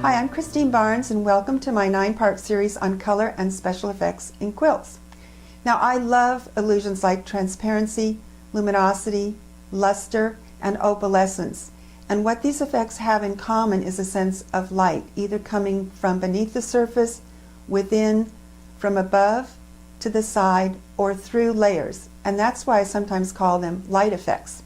Hi, I'm Christine Barnes and welcome to my 9-part series on color and special effects in quilts. Now I love illusions like transparency, luminosity, luster, and opalescence. And what these effects have in common is a sense of light, either coming from beneath the surface, within, from above, to the side, or through layers. And that's why I sometimes call them light effects.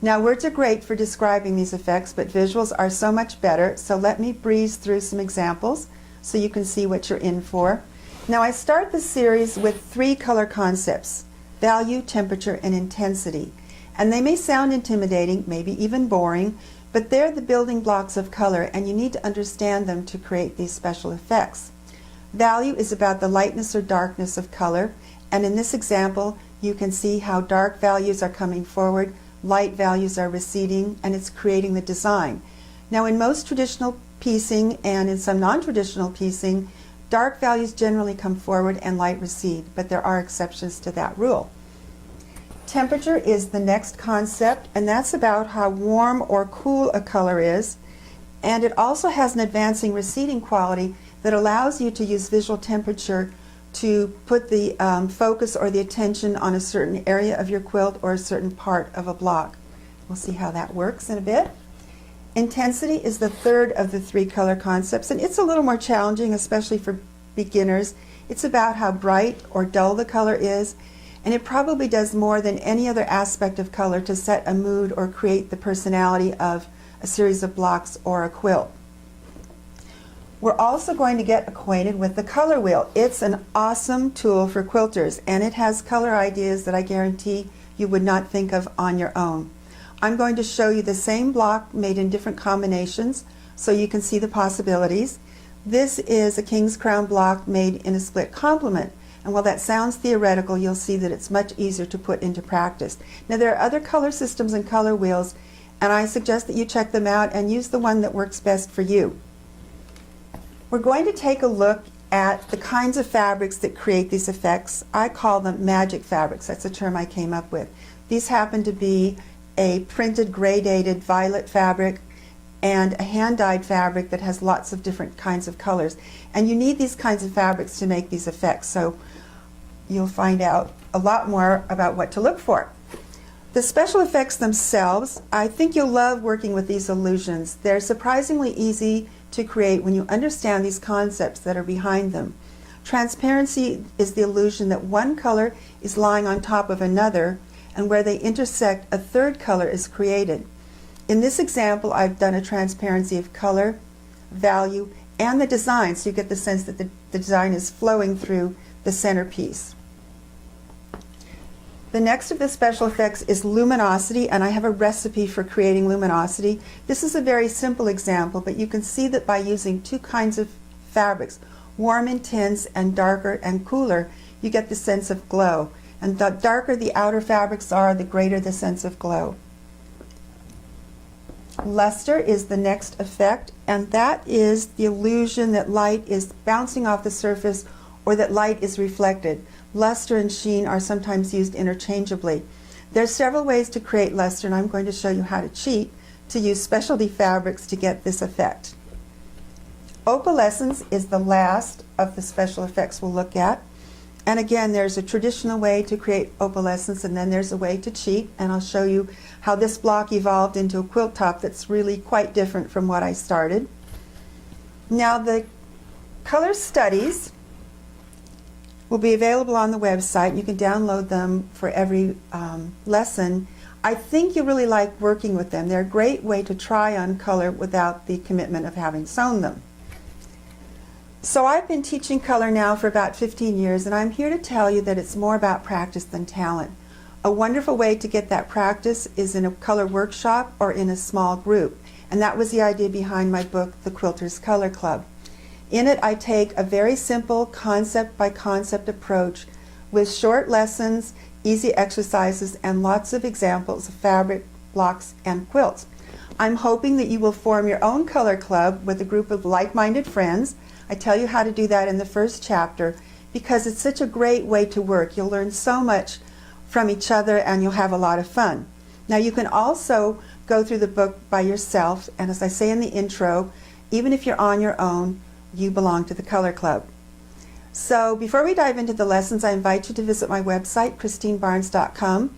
Now words are great for describing these effects, but visuals are so much better, so let me breeze through some examples so you can see what you're in for. Now I start the series with 3 color concepts: value, temperature, and intensity. And they may sound intimidating, maybe even boring, but they're the building blocks of color and you need to understand them to create these special effects. Value is about the lightness or darkness of color, and in this example you can see how dark values are coming forward, light values are receding, and it's creating the design. Now in most traditional piecing and in some non-traditional piecing, dark values generally come forward and light recede, but there are exceptions to that rule. Temperature is the next concept, and that's about how warm or cool a color is, and it also has an advancing receding quality that allows you to use visual temperature to put the focus or the attention on a certain area of your quilt or a certain part of a block. We'll see how that works in a bit. Intensity is the third of the 3 color concepts, and it's a little more challenging, especially for beginners. It's about how bright or dull the color is, and it probably does more than any other aspect of color to set a mood or create the personality of a series of blocks or a quilt. We're also going to get acquainted with the color wheel. It's an awesome tool for quilters, and it has color ideas that I guarantee you would not think of on your own. I'm going to show you the same block made in different combinations so you can see the possibilities. This is a King's Crown block made in a split complement, and while that sounds theoretical, you'll see that it's much easier to put into practice. Now there are other color systems and color wheels, and I suggest that you check them out and use the one that works best for you. We're going to take a look at the kinds of fabrics that create these effects. I call them magic fabrics. That's a term I came up with. These happen to be a printed gradated violet fabric and a hand-dyed fabric that has lots of different kinds of colors. And you need these kinds of fabrics to make these effects, so you'll find out a lot more about what to look for. The special effects themselves, I think you'll love working with these illusions. They're surprisingly easy to create when you understand these concepts that are behind them. Transparency is the illusion that one color is lying on top of another, and where they intersect, a third color is created. In this example, I've done a transparency of color, value, and the design, so you get the sense that the design is flowing through the centerpiece. The next of the special effects is luminosity, and I have a recipe for creating luminosity. This is a very simple example, but you can see that by using 2 kinds of fabrics, warm intense and darker and cooler, you get the sense of glow. And the darker the outer fabrics are, the greater the sense of glow. Luster is the next effect, and that is the illusion that light is bouncing off the surface or that light is reflected. Luster and sheen are sometimes used interchangeably. There are several ways to create luster, and I'm going to show you how to cheat to use specialty fabrics to get this effect. Opalescence is the last of the special effects we'll look at. And again, there's a traditional way to create opalescence, and then there's a way to cheat, and I'll show you how this block evolved into a quilt top that's really quite different from what I started. Now the color studies will be available on the website. You can download them for every lesson. I think you really like working with them. They're a great way to try on color without the commitment of having sewn them. So I've been teaching color now for about 15 years, and I'm here to tell you that it's more about practice than talent. A wonderful way to get that practice is in a color workshop or in a small group, and that was the idea behind my book, The Quilters Color Club. In it, I take a very simple concept-by-concept approach with short lessons, easy exercises, and lots of examples of fabric, blocks, and quilts. I'm hoping that you will form your own color club with a group of like-minded friends. I tell you how to do that in the first chapter because it's such a great way to work. You'll learn so much from each other and you'll have a lot of fun. Now you can also go through the book by yourself, and as I say in the intro, Even if you're on your own, you belong to the Color Club. So before we dive into the lessons, I invite you to visit my website, christinebarnes.com.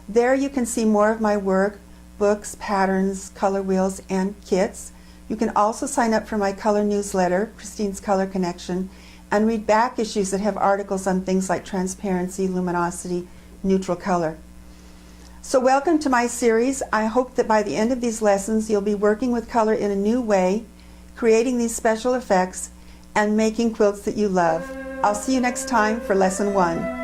There you can see more of my work, books, patterns, color wheels, and kits. You can also sign up for my color newsletter, Christine's Color Connection, and read back issues that have articles on things like transparency, luminosity, neutral color. So welcome to my series. I hope that by the end of these lessons you'll be working with color in a new way, creating these special effects, and making quilts that you love. I'll see you next time for Lesson 1.